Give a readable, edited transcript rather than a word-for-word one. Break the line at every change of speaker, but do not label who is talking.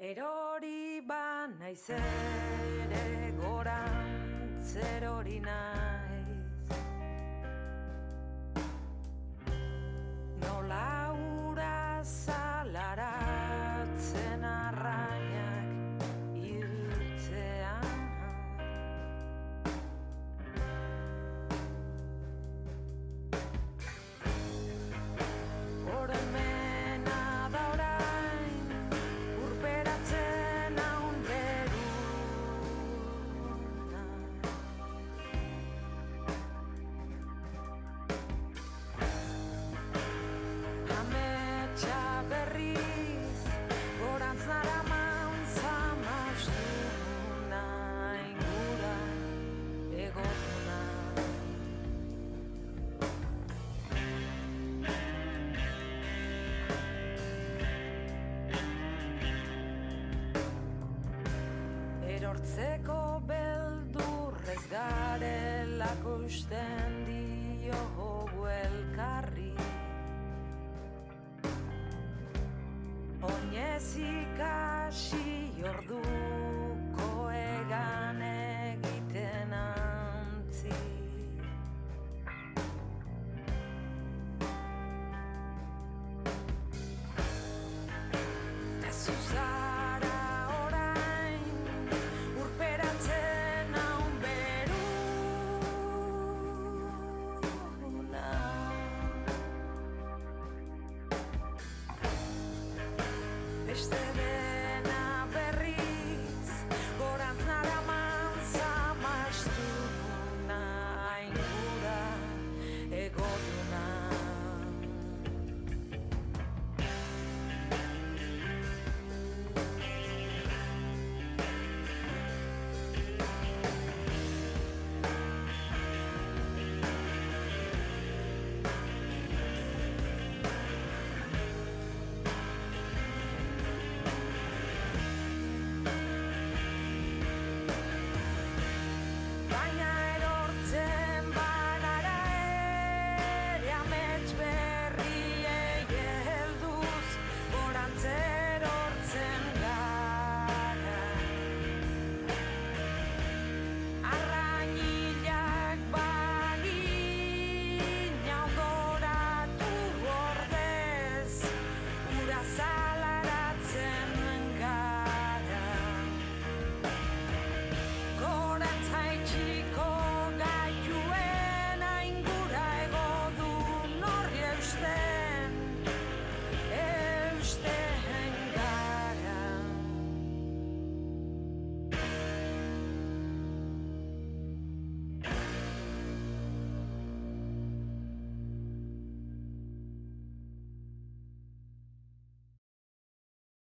Erori naiz ere gorantz erori naiz. Nola ura zalaratzen arrainak hiltzean. Oroimena da orain urperatzen haun beruna. Ametsa berriz gorantz naraman zamastuna inguran egotuna. Erortzeko beldurrez garelako usten diogu elkarri. Oinez ikasi ordu